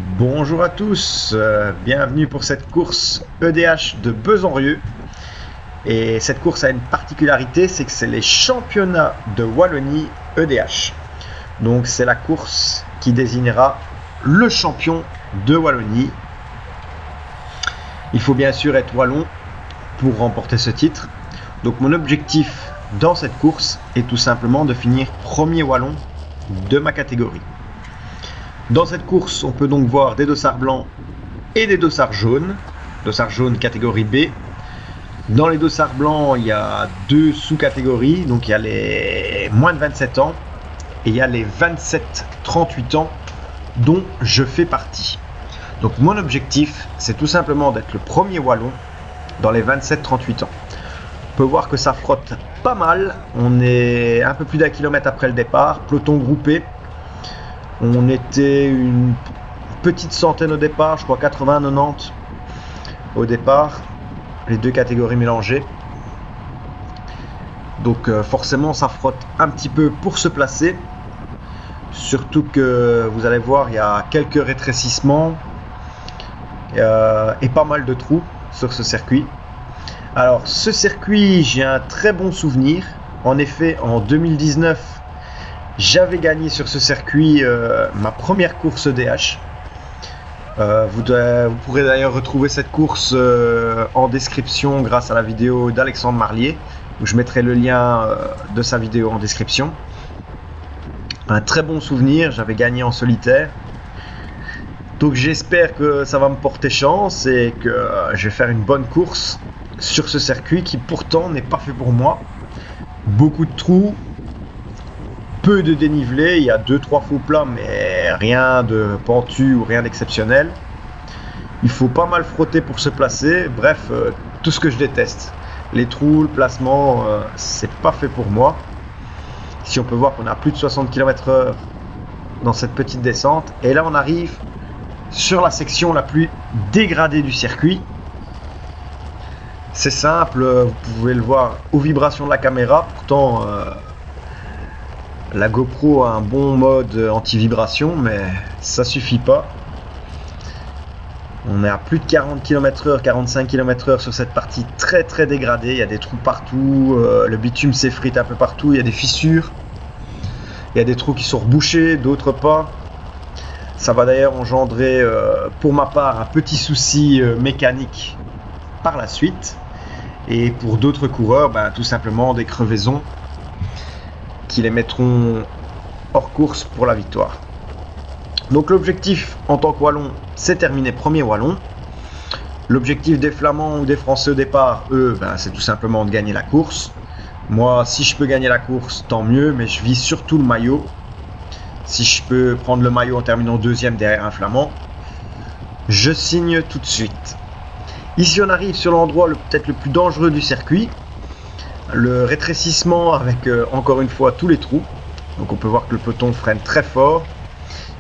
Bonjour à tous, bienvenue pour cette course EDH de Besanrieux. Et cette course a une particularité, c'est que c'est les championnats de Wallonie EDH. Donc c'est la course qui désignera le champion de Wallonie. Il faut bien sûr être wallon pour remporter ce titre. Donc mon objectif dans cette course est tout simplement de finir premier wallon de ma catégorie. Dans cette course, on peut donc voir des dossards blancs et des dossards jaunes catégorie B. Dans les dossards blancs, il y a deux sous-catégories, donc il y a les moins de 27 ans et il y a les 27-38 ans dont je fais partie. Donc mon objectif, c'est tout simplement d'être le premier wallon dans les 27-38 ans. On peut voir que ça frotte pas mal, on est un peu plus d'1 kilomètre après le départ, peloton groupé. On était une petite centaine au départ, je crois 80-90 au départ, les deux catégories mélangées. Donc forcément ça frotte un petit peu pour se placer. Surtout que vous allez voir, il y a quelques rétrécissements et pas mal de trous sur ce circuit. Alors ce circuit, j'ai un très bon souvenir. En effet, en 2019, j'avais gagné sur ce circuit ma première course EDH. Vous pourrez d'ailleurs retrouver cette course en description grâce à la vidéo d'Alexandre Marlier, où je mettrai le lien de sa vidéo en description. Un très bon souvenir, j'avais gagné en solitaire. Donc j'espère que ça va me porter chance et que je vais faire une bonne course sur ce circuit qui pourtant n'est pas fait pour moi. Beaucoup de trous, peu de dénivelé, il y a 2-3 faux plats, mais rien de pentu ou rien d'exceptionnel. Il faut pas mal frotter pour se placer. Bref, tout ce que je déteste. Les trous, le placement, c'est pas fait pour moi. Ici, on peut voir qu'on a plus de 60 km/h dans cette petite descente. Et là, on arrive sur la section la plus dégradée du circuit. C'est simple, vous pouvez le voir aux vibrations de la caméra. Pourtant, la GoPro a un bon mode anti-vibration, mais ça suffit pas. On est à plus de 40 km/h, 45 km/h sur cette partie très très dégradée. Il y a des trous partout, le bitume s'effrite un peu partout, il y a des fissures. Il y a des trous qui sont rebouchés, d'autres pas. Ça va d'ailleurs engendrer, pour ma part, un petit souci mécanique par la suite. Et pour d'autres coureurs, tout simplement des crevaisons qui les mettront hors course pour la victoire. Donc l'objectif en tant que wallon, c'est terminer premier wallon. L'objectif des Flamands ou des Français au départ, eux, c'est tout simplement de gagner la course. Moi, si je peux gagner la course, tant mieux, mais je vise surtout le maillot. Si je peux prendre le maillot en terminant deuxième derrière un Flamand, je signe tout de suite. Ici, on arrive sur l'endroit peut-être le plus dangereux du circuit. Le rétrécissement avec encore une fois tous les trous. Donc on peut voir que le peloton freine très fort.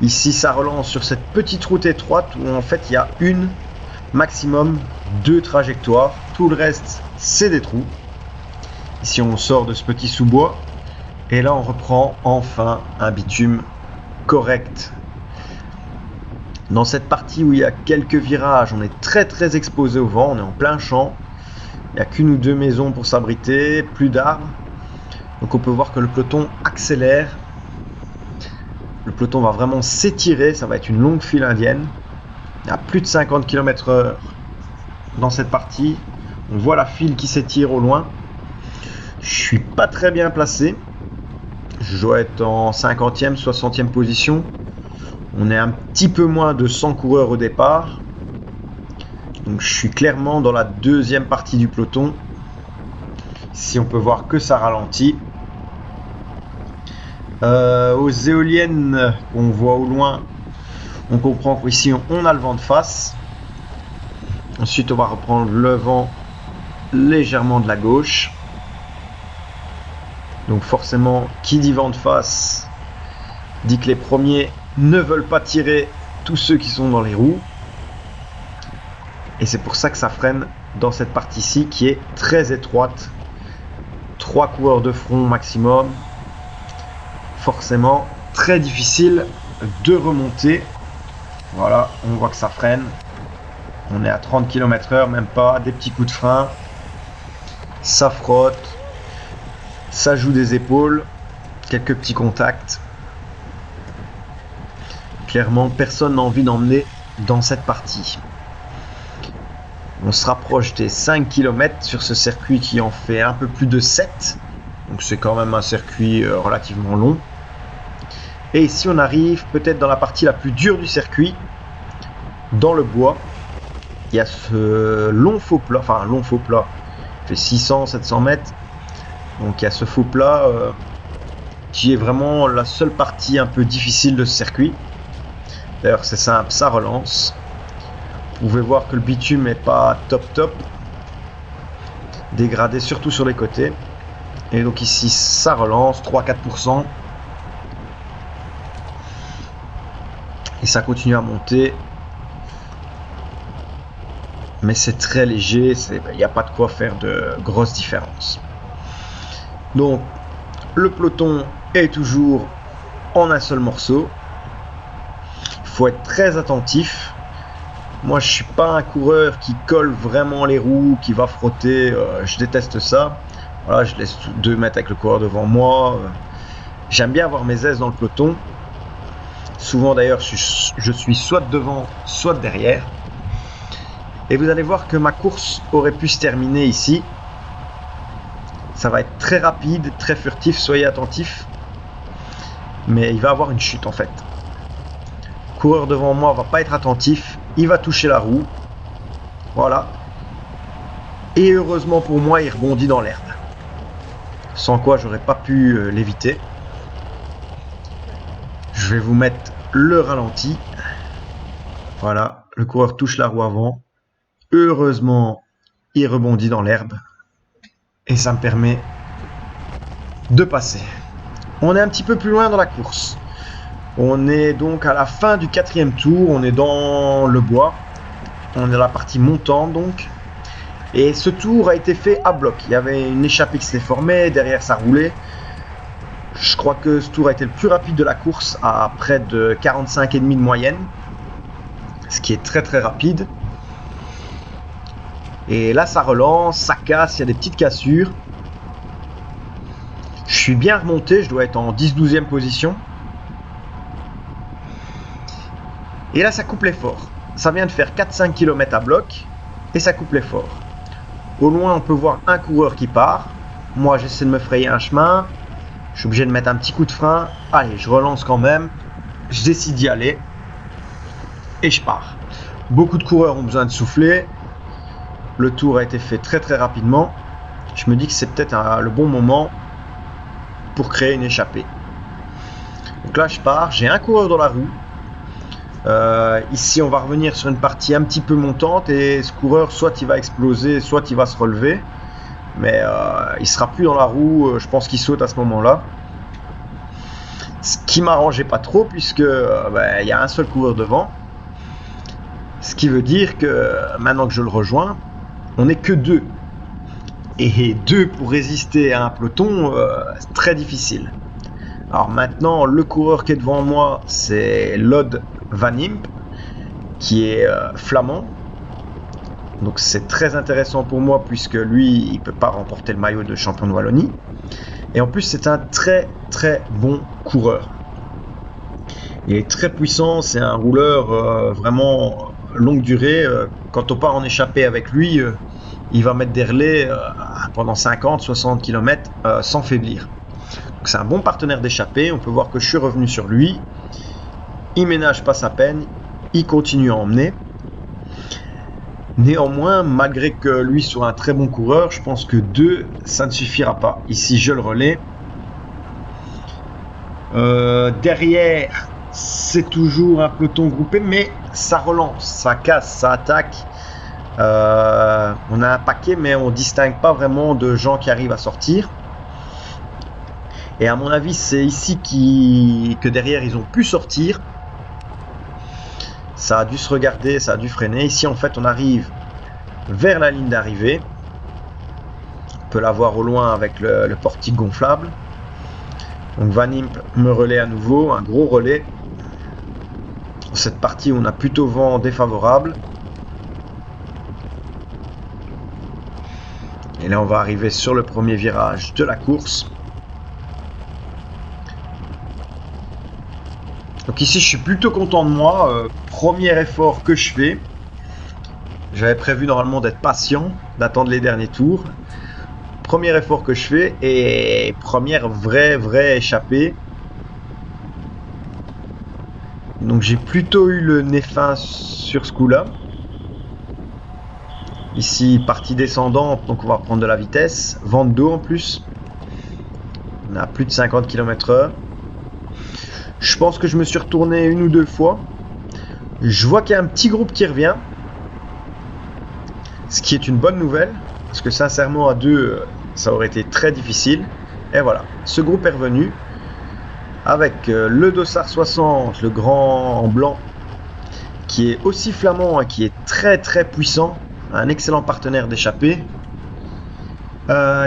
Ici ça relance sur cette petite route étroite où en fait il y a maximum 2 trajectoires. Tout le reste c'est des trous. Ici on sort de ce petit sous-bois. Et là on reprend enfin un bitume correct. Dans cette partie où il y a quelques virages, on est très très exposé au vent, on est en plein champ. Il n'y a qu'une ou deux maisons pour s'abriter, plus d'arbres. Donc on peut voir que le peloton accélère. Le peloton va vraiment s'étirer, ça va être une longue file indienne. Il y a plus de 50 km/h dans cette partie. On voit la file qui s'étire au loin. Je suis pas très bien placé. Je dois être en 50e, 60e position. On est un petit peu moins de 100 coureurs au départ. Donc je suis clairement dans la deuxième partie du peloton. Ici on peut voir que ça ralentit. Aux éoliennes qu'on voit au loin, on comprend qu'ici on a le vent de face. Ensuite on va reprendre le vent légèrement de la gauche. Donc forcément, qui dit vent de face dit que les premiers ne veulent pas tirer tous ceux qui sont dans les roues. Et c'est pour ça que ça freine dans cette partie-ci qui est très étroite. 3 coureurs de front maximum. Forcément, très difficile de remonter. Voilà, on voit que ça freine. On est à 30 km/h, même pas, des petits coups de frein. Ça frotte. Ça joue des épaules. Quelques petits contacts. Clairement, personne n'a envie d'emmener dans cette partie. On se rapproche des 5 km sur ce circuit qui en fait un peu plus de 7. Donc c'est quand même un circuit relativement long. Et ici on arrive peut-être dans la partie la plus dure du circuit, dans le bois. Il y a ce long faux plat, enfin long faux plat, il fait 600-700 mètres. Donc il y a ce faux plat qui est vraiment la seule partie un peu difficile de ce circuit. D'ailleurs c'est simple, ça relance. Vous pouvez voir que le bitume n'est pas top, dégradé surtout sur les côtés. Et donc ici ça relance, 3-4%. Et ça continue à monter. Mais c'est très léger, il n'y a pas de quoi faire de grosses différences. Donc le peloton est toujours en un seul morceau. Il faut être très attentif. Moi je suis pas un coureur qui colle vraiment les roues, qui va frotter, je déteste ça. Voilà, je laisse 2 mètres avec le coureur devant moi. J'aime bien avoir mes aises dans le peloton. Souvent d'ailleurs je suis soit devant soit derrière. Et vous allez voir que ma course aurait pu se terminer ici. Ça va être très rapide, très furtif, soyez attentifs. Mais il va avoir une chute en fait. Le coureur devant moi va pas être attentif, il va toucher la roue. Voilà. Et heureusement pour moi, il rebondit dans l'herbe. Sans quoi j'aurais pas pu l'éviter. Je vais vous mettre le ralenti. Voilà, le coureur touche la roue avant. Heureusement, il rebondit dans l'herbe. Et ça me permet de passer. On est un petit peu plus loin dans la course. On est donc à la fin du 4e tour. On est dans le bois. On est à la partie montante donc. Et ce tour a été fait à bloc. Il y avait une échappée qui s'était formée. Derrière, ça roulait. Je crois que ce tour a été le plus rapide de la course à près de 45,5 de moyenne. Ce qui est très très rapide. Et là ça relance, ça casse, il y a des petites cassures. Je suis bien remonté, je dois être en 10-12e position. Et là ça coupe l'effort. Ça vient de faire 4-5 km à bloc et ça coupe l'effort. Au loin on peut voir un coureur qui part. Moi j'essaie de me frayer un chemin. Je suis obligé de mettre un petit coup de frein. Allez, je relance quand même. Je décide d'y aller. Et je pars. Beaucoup de coureurs ont besoin de souffler. Le tour a été fait très très rapidement. Je me dis que c'est peut-être le bon moment pour créer une échappée. Donc là je pars, j'ai un coureur dans la roue. Ici on va revenir sur une partie un petit peu montante et ce coureur soit il va exploser, soit il va se relever. Mais il sera plus dans la roue, je pense qu'il saute à ce moment-là. Ce qui m'arrangeait pas trop puisque il y a un seul coureur devant. Ce qui veut dire que maintenant que je le rejoins, on n'est que 2. Et 2 pour résister à un peloton, c'est très difficile. Alors maintenant, le coureur qui est devant moi, c'est Lode Van Impe, qui est flamand. Donc c'est très intéressant pour moi puisque lui, il ne peut pas remporter le maillot de champion de Wallonie. Et en plus, c'est un très très bon coureur. Il est très puissant, c'est un rouleur vraiment longue durée. Quand on part en échappée avec lui, il va mettre des relais pendant 50-60 km sans faiblir. Donc c'est un bon partenaire d'échappée. On peut voir que je suis revenu sur lui. Il ménage pas sa peine. Il continue à emmener. Néanmoins, malgré que lui soit un très bon coureur, je pense que 2, ça ne suffira pas. Ici, je le relais. Derrière, c'est toujours un peloton groupé, mais ça relance, ça casse, ça attaque. On a un paquet, mais on ne distingue pas vraiment de gens qui arrivent à sortir. Et à mon avis, c'est ici que derrière, ils ont pu sortir. Ça a dû se regarder, ça a dû freiner. Ici, en fait, on arrive vers la ligne d'arrivée. On peut la voir au loin avec le portique gonflable. Donc Van Impe me relaie à nouveau, un gros relais. cette partie, on a plutôt vent défavorable. Et là, on va arriver sur le premier virage de la course. Donc ici, je suis plutôt content de moi. Premier effort que je fais. J'avais prévu normalement d'être patient, d'attendre les derniers tours. Premier effort que je fais et première vraie échappée. Donc j'ai plutôt eu le nez fin sur ce coup-là. Ici, partie descendante, donc on va prendre de la vitesse. Vent de dos en plus. On a plus de 50 km/h. Je pense que je me suis retourné une ou deux fois. Je vois qu'il y a un petit groupe qui revient. Ce qui est une bonne nouvelle. Parce que sincèrement, à deux, ça aurait été très difficile. Et voilà, ce groupe est revenu. Avec le Dossard 60, le grand en blanc. Qui est aussi flamand et qui est très puissant. Un excellent partenaire d'échappée.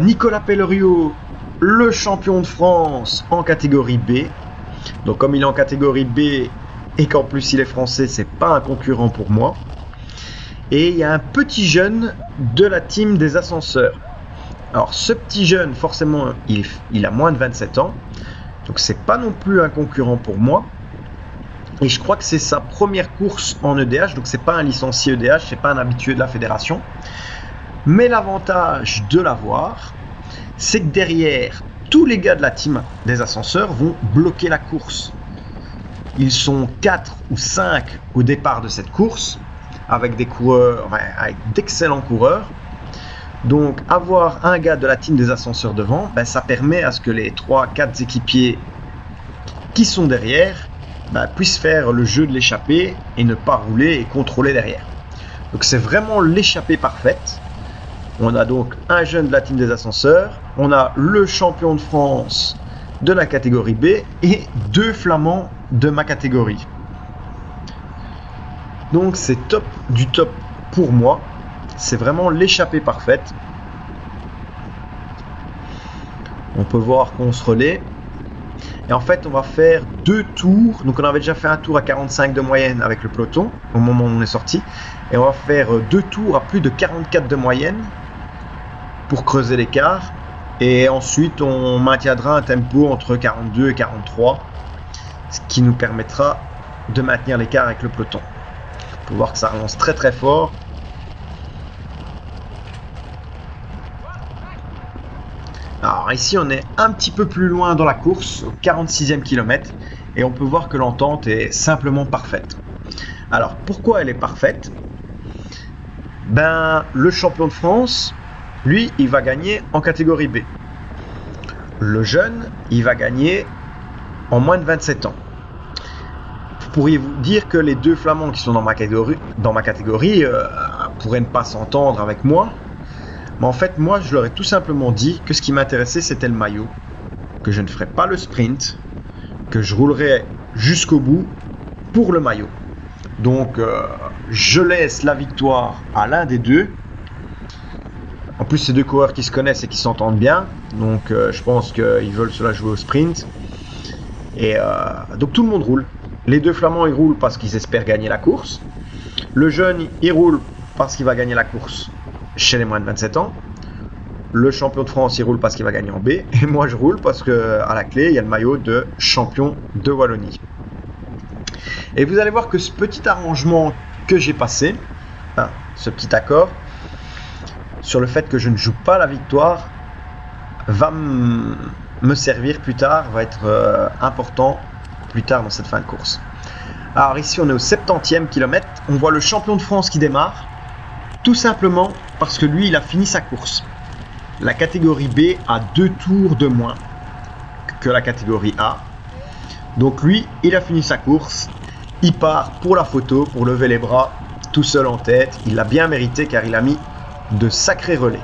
Nicolas Pellerio, le champion de France en catégorie B. Donc comme il est en catégorie B et qu'en plus il est français, c'est pas un concurrent pour moi. Et il y a un petit jeune de la team des ascenseurs. Alors ce petit jeune, forcément, il a moins de 27 ans. Donc c'est pas non plus un concurrent pour moi. Et je crois que c'est sa première course en EDH. Donc c'est pas un licencié EDH, c'est pas un habitué de la fédération. Mais l'avantage de l'avoir, c'est que derrière, tous les gars de la team des ascenseurs vont bloquer la course. Ils sont 4 ou 5 au départ de cette course, avec des coureurs, avec d'excellents coureurs. Donc avoir un gars de la team des ascenseurs devant, ça permet à ce que les 3-4 équipiers qui sont derrière puissent faire le jeu de l'échappée et ne pas rouler et contrôler derrière. Donc c'est vraiment l'échappée parfaite. On a donc un jeune de la team des ascenseurs, on a le champion de France de la catégorie B et 2 flamands de ma catégorie. Donc c'est top du top pour moi, c'est vraiment l'échappée parfaite. On peut voir qu'on se relaie. Et en fait on va faire 2 tours, donc on avait déjà fait un tour à 45 de moyenne avec le peloton au moment où on est sorti. Et on va faire 2 tours à plus de 44 de moyenne pour creuser l'écart. Et ensuite, on maintiendra un tempo entre 42 et 43, ce qui nous permettra de maintenir l'écart avec le peloton. On peut voir que ça relance très fort. Alors ici, on est un petit peu plus loin dans la course, au 46e kilomètre, et on peut voir que l'entente est simplement parfaite. Alors, pourquoi elle est parfaite ? Le champion de France, lui, il va gagner en catégorie B. Le jeune, il va gagner en moins de 27 ans. Vous pourriez vous dire que les 2 flamands qui sont dans ma catégorie pourraient ne pas s'entendre avec moi. Mais en fait, moi, je leur ai tout simplement dit que ce qui m'intéressait, c'était le maillot. Que je ne ferais pas le sprint. Que je roulerais jusqu'au bout pour le maillot. Donc, je laisse la victoire à l'un des deux. En plus, c'est 2 coureurs qui se connaissent et qui s'entendent bien. Donc, je pense qu'ils veulent se la jouer au sprint. Et donc, tout le monde roule. Les 2 flamands, ils roulent parce qu'ils espèrent gagner la course. Le jeune, il roule parce qu'il va gagner la course chez les moins de 27 ans. Le champion de France, il roule parce qu'il va gagner en B. Et moi, je roule parce qu'à la clé, il y a le maillot de champion de Wallonie. Et vous allez voir que ce petit arrangement que j'ai passé, ce petit accord, sur le fait que je ne joue pas la victoire, va me servir plus tard, va être important plus tard dans cette fin de course. Alors ici, on est au 70e kilomètre. On voit le champion de France qui démarre, tout simplement parce que lui, il a fini sa course. La catégorie B a 2 tours de moins que la catégorie A. Donc lui, il a fini sa course. Il part pour la photo, pour lever les bras, tout seul en tête. Il l'a bien mérité car il a mis de sacrés relais.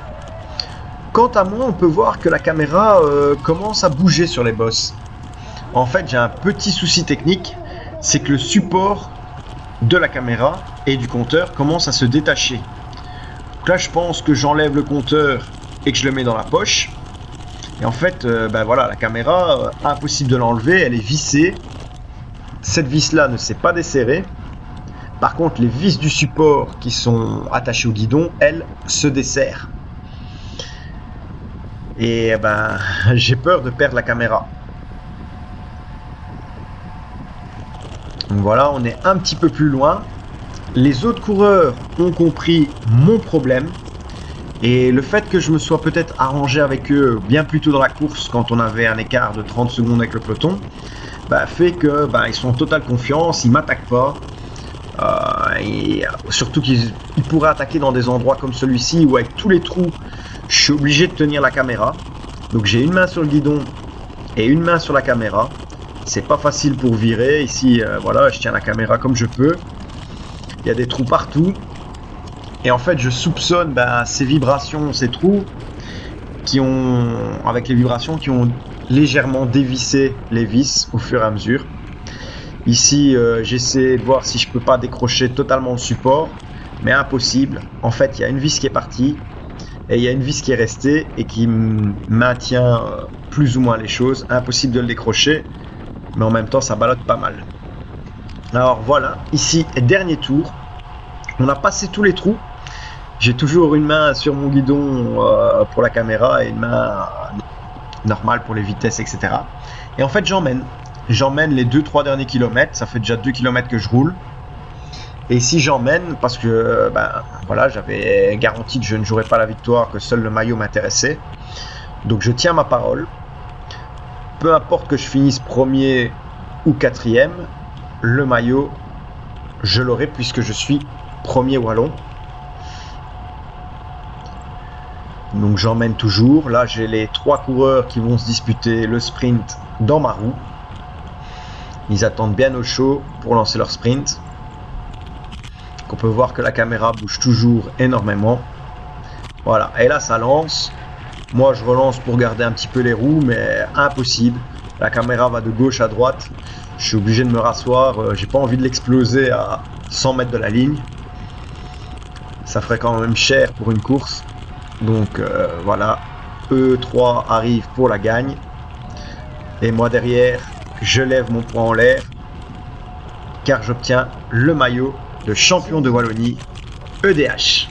Quant à moi, on peut voir que la caméra commence à bouger sur les bosses. En fait, j'ai un petit souci technique, c'est que le support de la caméra et du compteur commence à se détacher. Donc là, je pense que j'enlève le compteur et que je le mets dans la poche. Et en fait, voilà, la caméra, impossible de l'enlever, elle est vissée. cette vis-là ne s'est pas desserrée. Par contre, les vis du support qui sont attachées au guidon, elles, se desserrent. Et ben, j'ai peur de perdre la caméra. Donc voilà, on est un petit peu plus loin. Les autres coureurs ont compris mon problème. Et le fait que je me sois peut-être arrangé avec eux bien plus tôt dans la course, quand on avait un écart de 30 secondes avec le peloton, bah, fait que ils sont en totale confiance, ils m'attaquent pas. Et surtout qu'ils pourraient attaquer dans des endroits comme celui-ci où avec tous les trous, je suis obligé de tenir la caméra. Donc j'ai une main sur le guidon et une main sur la caméra. C'est pas facile pour virer. Ici, voilà, je tiens la caméra comme je peux. Il y a des trous partout. Et en fait, je soupçonne ces vibrations, ces trous, avec les vibrations, qui ont légèrement dévissé les vis au fur et à mesure. Ici, j'essaie de voir si je peux pas décrocher totalement le support, mais impossible. En fait, il y a une vis qui est partie et il y a une vis qui est restée et qui maintient plus ou moins les choses. Impossible de le décrocher, mais en même temps, ça ballotte pas mal. Alors voilà, ici, dernier tour. On a passé tous les trous. J'ai toujours une main sur mon guidon pour la caméra et une main normale pour les vitesses, etc. Et en fait, j'emmène les 2-3 derniers kilomètres. Ça fait déjà 2 km que je roule. Et si j'emmène, parce que voilà, j'avais garanti que je ne jouerais pas la victoire, que seul le maillot m'intéressait. Donc je tiens ma parole. Peu importe que je finisse premier ou quatrième, le maillot, je l'aurai puisque je suis premier wallon. Donc j'emmène toujours. Là, j'ai les 3 coureurs qui vont se disputer le sprint dans ma roue. Ils attendent bien au chaud pour lancer leur sprint. Donc on peut voir que la caméra bouge toujours énormément. Voilà, et là ça lance. Moi je relance pour garder un petit peu les roues, mais impossible. La caméra va de gauche à droite. Je suis obligé de me rasseoir. J'ai pas envie de l'exploser à 100 mètres de la ligne. Ça ferait quand même cher pour une course. Donc voilà, eux 3 arrivent pour la gagne. Et moi derrière, je lève mon poing en l'air, car j'obtiens le maillot de champion de Wallonie EDH.